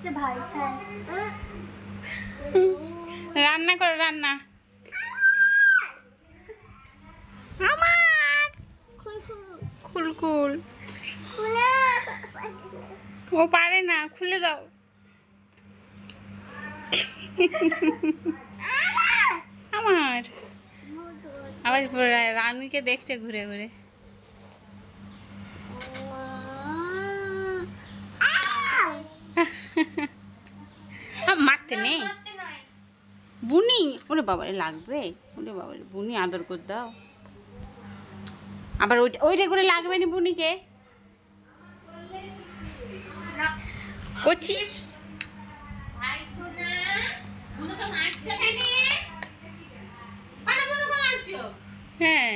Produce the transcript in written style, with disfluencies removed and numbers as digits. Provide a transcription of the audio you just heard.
হচ্ছে ভাই। হ্যাঁ রান্না করো রান্না। আমার খুলকুল ও পারে না, খুলে দাও। আমার আবার রানীকে দেখছে ঘুরে ঘুরে। মারতে নেই বুনি। ওরে বাবারে লাগবে, ওরে বাবারে বুনি আদর করে দাও। আবার ওইটা ওইটা করে লাগবে না বুনিকে। করছি হ্যাঁ